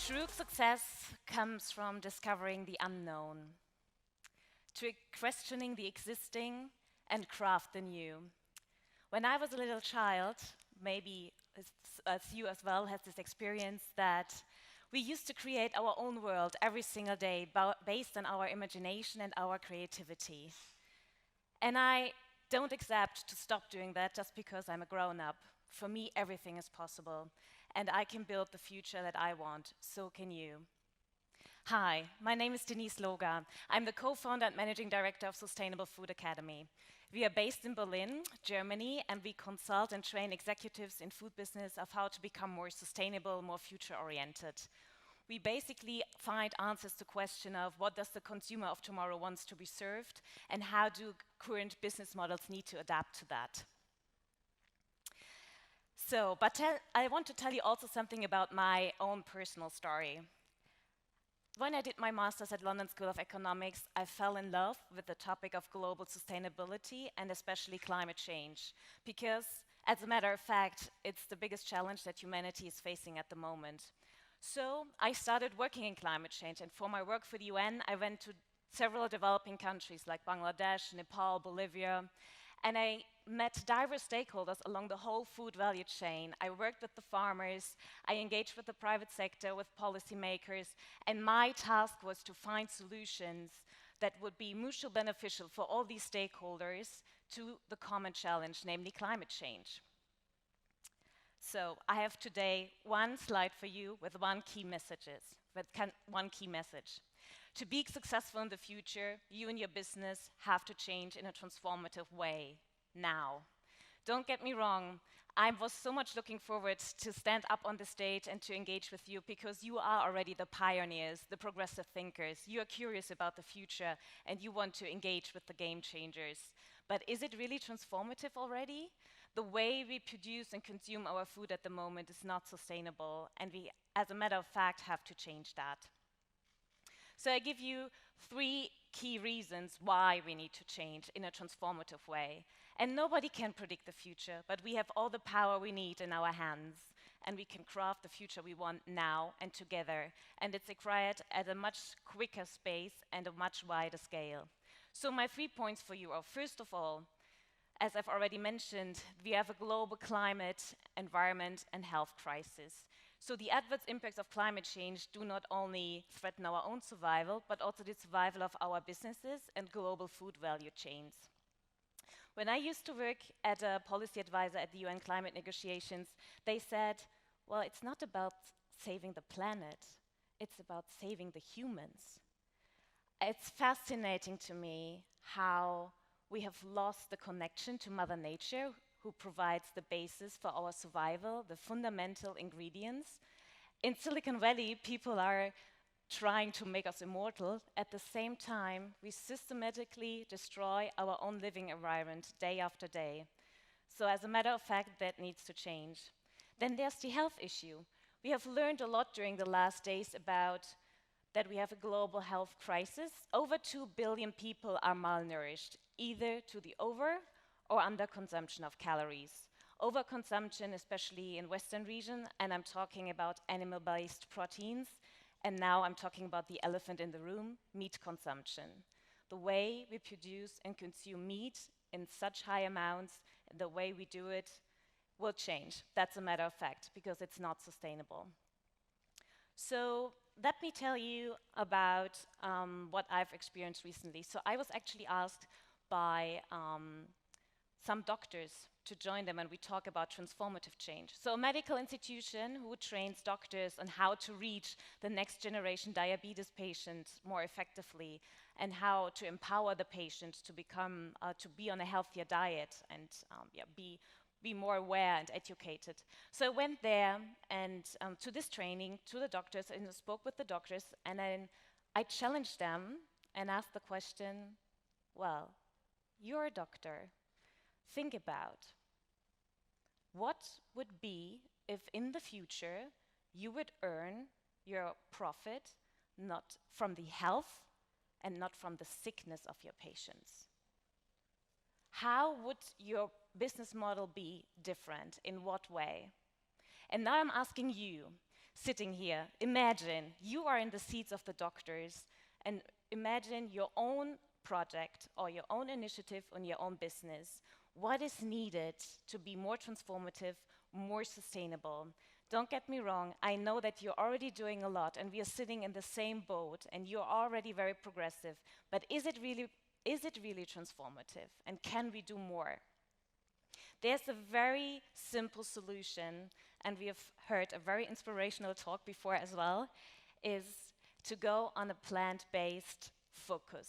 True success comes from discovering the unknown, to questioning the existing and craft the new. When I was a little child, maybe as you as well had this experience that we used to create our own world every single day based on our imagination and our creativity. And I don't accept to stop doing that just because I'm a grown up. For me, everything is possible, and I can build the future that I want. So can you. Hi, my name is Denise Loga. I'm the co-founder and managing director of Sustainable Food Academy. We are based in Berlin, Germany, and we consult and train executives in food business of how to become more sustainable, more future-oriented. We basically find answers to question of what does the consumer of tomorrow wants to be served, and how do current business models need to adapt to that. I want to tell you also something about my own personal story. When I did my master's at London School of Economics, I fell in love with the topic of global sustainability and especially climate change, because as a matter of fact, it's the biggest challenge that humanity is facing at the moment. So I started working in climate change, and for my work for the UN, I went to several developing countries like Bangladesh, Nepal, Bolivia, and I met diverse stakeholders along the whole food value chain. I worked with the farmers, I engaged with the private sector, with policymakers, and my task was to find solutions that would be mutually beneficial for all these stakeholders to the common challenge, namely climate change. So I have today one slide for you with one key message. To be successful in the future, you and your business have to change in a transformative way now. Don't get me wrong, I was so much looking forward to stand up on the stage and to engage with you because you are already the pioneers, the progressive thinkers. You are curious about the future and you want to engage with the game changers. But is it really transformative already? The way we produce and consume our food at the moment is not sustainable, and we, as a matter of fact, have to change that. So I give you 3 key reasons why we need to change in a transformative way. And nobody can predict the future, but we have all the power we need in our hands, and we can craft the future we want now and together. And it's required at a much quicker space and a much wider scale. So my 3 points for you are, first of all, as I've already mentioned, we have a global climate, environment, and health crisis. So the adverse impacts of climate change do not only threaten our own survival, but also the survival of our businesses and global food value chains. When I used to work as a policy advisor at the UN climate negotiations, they said, well, it's not about saving the planet, it's about saving the humans. It's fascinating to me how we have lost the connection to Mother Nature, who provides the basis for our survival, the fundamental ingredients. In Silicon Valley, people are trying to make us immortal. At the same time, we systematically destroy our own living environment day after day. So as a matter of fact, that needs to change. Then there's the health issue. We have learned a lot during the last days about that we have a global health crisis. Over 2 billion people are malnourished, either to the over or underconsumption of calories. Overconsumption, especially in Western region, and I'm talking about animal-based proteins, and now I'm talking about the elephant in the room, meat consumption. The way we produce and consume meat in such high amounts, the way we do it will change. That's a matter of fact, because it's not sustainable. So let me tell you about what I've experienced recently. So I was actually asked by some doctors to join them, and we talk about transformative change. So a medical institution who trains doctors on how to reach the next generation diabetes patients more effectively, and how to empower the patients to become, to be on a healthier diet and be more aware and educated. So I went there and to this training, to the doctors, and spoke with the doctors, and then I challenged them and asked the question, well, you're a doctor. Think about what would be if in the future you would earn your profit not from the health and not from the sickness of your patients. How would your business model be different? In what way? And now I'm asking you, sitting here, imagine you are in the seats of the doctors and imagine your own project or your own initiative on your own business. What is needed to be more transformative, more sustainable? Don't get me wrong, I know that you're already doing a lot and we are sitting in the same boat and you're already very progressive, but is it really transformative? And can we do more? There's a very simple solution, and we have heard a very inspirational talk before as well, is to go on a plant-based focus.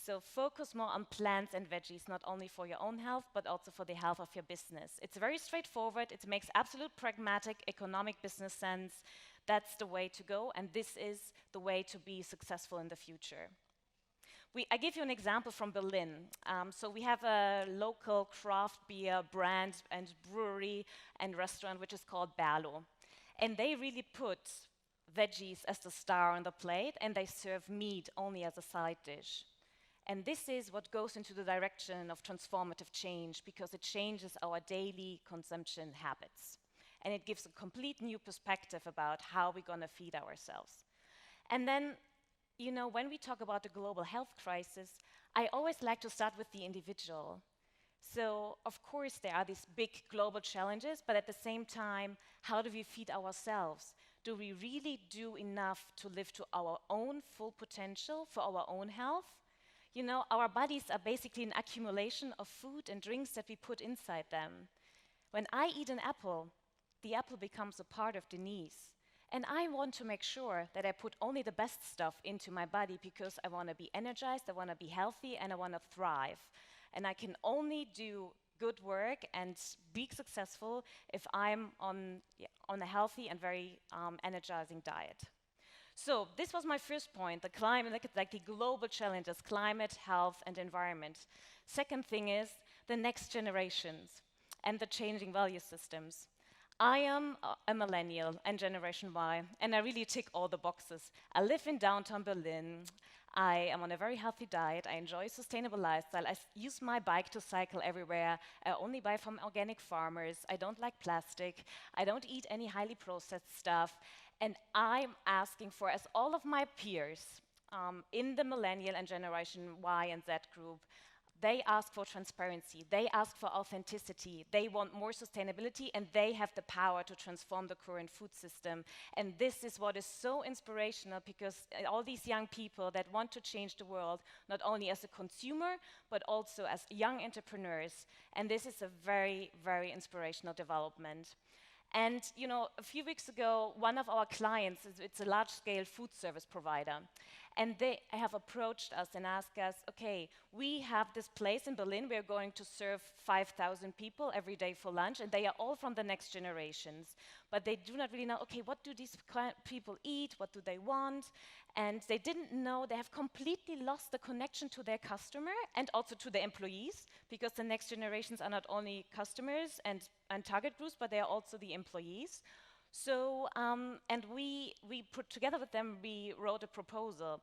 So focus more on plants and veggies, not only for your own health, but also for the health of your business. It's very straightforward. It makes absolute pragmatic economic business sense. That's the way to go, and this is the way to be successful in the future. I give you an example from Berlin. So we have a local craft beer brand and brewery and restaurant which is called Berlo. And they really put veggies as the star on the plate and they serve meat only as a side dish. And this is what goes into the direction of transformative change because it changes our daily consumption habits. And it gives a complete new perspective about how we're going to feed ourselves. And then you know, when we talk about the global health crisis, I always like to start with the individual. So, of course, there are these big global challenges, but at the same time, how do we feed ourselves? Do we really do enough to live to our own full potential for our own health? You know, our bodies are basically an accumulation of food and drinks that we put inside them. When I eat an apple, the apple becomes a part of Denise. And I want to make sure that I put only the best stuff into my body because I want to be energized, I want to be healthy, and I want to thrive. And I can only do good work and be successful if I'm on a healthy and very energizing diet. So this was my first point, the climate, like the global challenges, climate, health, and environment. Second thing is the next generations and the changing value systems. I am a millennial and Generation Y, and I really tick all the boxes. I live in downtown Berlin. I am on a very healthy diet. I enjoy a sustainable lifestyle. I use my bike to cycle everywhere. I only buy from organic farmers. I don't like plastic. I don't eat any highly processed stuff. And I'm asking for, as all of my peers in the millennial and Generation Y and Z group, they ask for transparency, they ask for authenticity, they want more sustainability, and they have the power to transform the current food system. And this is what is so inspirational because all these young people that want to change the world, not only as a consumer, but also as young entrepreneurs. And this is a very, very inspirational development. And you know, a few weeks ago, one of our clients, it's a large-scale food service provider, and they have approached us and asked us, okay, we have this place in Berlin, we're going to serve 5,000 people every day for lunch, and they are all from the next generations. But they do not really know, okay, what do these people eat, what do they want? And they didn't know, they have completely lost the connection to their customer and also to the employees, because the next generations are not only customers and target groups, but they are also the employees. So, and we put together with them, we wrote a proposal,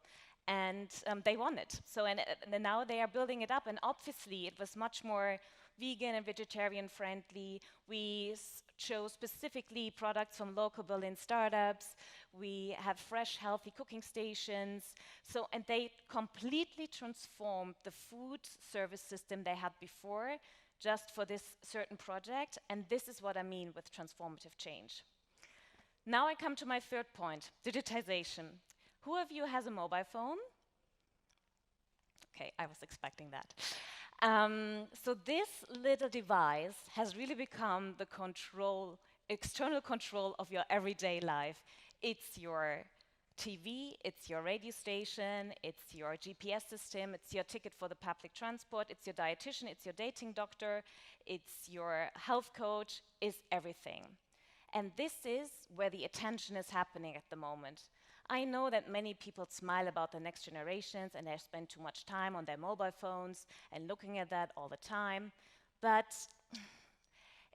and they won it. So, and now they are building it up, and obviously it was much more vegan and vegetarian friendly. We chose specifically products from local Berlin startups. We have fresh, healthy cooking stations. So, and they completely transformed the food service system they had before just for this certain project. And this is what I mean with transformative change. Now I come to my third point, digitization. Who of you has a mobile phone? Okay, I was expecting that. So this little device has really become the external control of your everyday life. It's your TV, it's your radio station, it's your GPS system, it's your ticket for the public transport, it's your dietitian, it's your dating doctor, it's your health coach, it's everything. And this is where the attention is happening at the moment. I know that many people smile about the next generations and they spend too much time on their mobile phones and looking at that all the time. But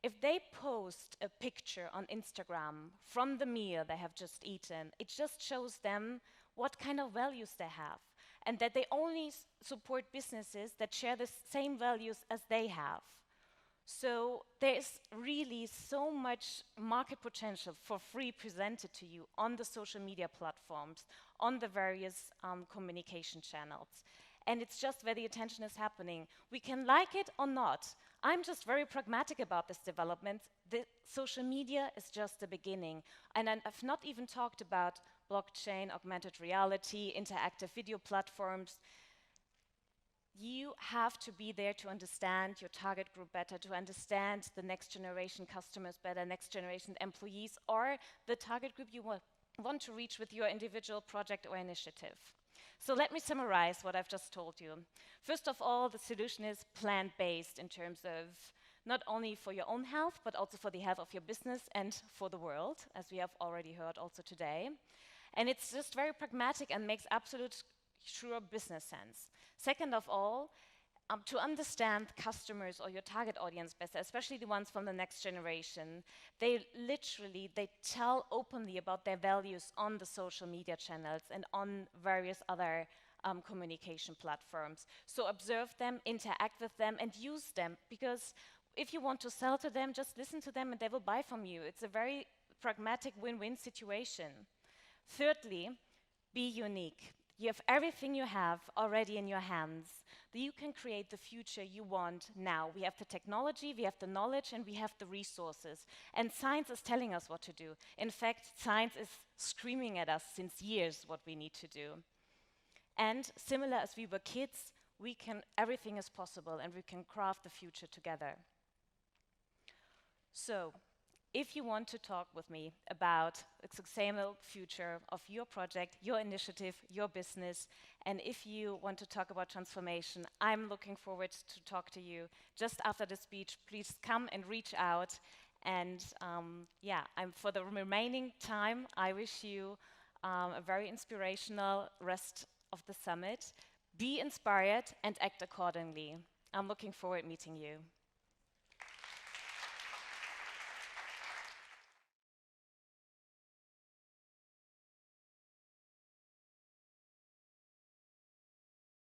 if they post a picture on Instagram from the meal they have just eaten, it just shows them what kind of values they have and that they only support businesses that share the same values as they have. So there's really so much market potential for free presented to you on the social media platforms, on the various communication channels. And it's just where the attention is happening. We can like it or not. I'm just very pragmatic about this development. The social media is just the beginning. And I've not even talked about blockchain, augmented reality, interactive video platforms. You have to be there to understand your target group better, to understand the next generation customers better, next generation employees, or the target group you want to reach with your individual project or initiative. So let me summarize what I've just told you. First of all, the solution is plant-based in terms of not only for your own health, but also for the health of your business and for the world, as we have already heard also today. And it's just very pragmatic and makes absolute sure business sense. Second of all, to understand customers or your target audience better, especially the ones from the next generation, they tell openly about their values on the social media channels and on various other communication platforms. So observe them, interact with them, and use them, because if you want to sell to them, just listen to them and they will buy from you. It's a very pragmatic win-win situation. Thirdly, be unique. You have everything you have already in your hands. You can create the future you want now. We have the technology, we have the knowledge, and we have the resources. And science is telling us what to do. In fact, science is screaming at us since years what we need to do. And similar as we were kids, everything is possible, and we can craft the future together. So, if you want to talk with me about the sustainable future of your project, your initiative, your business, and if you want to talk about transformation, I'm looking forward to talk to you just after the speech. Please come and reach out. And for the remaining time, I wish you a very inspirational rest of the summit. Be inspired and act accordingly. I'm looking forward to meeting you.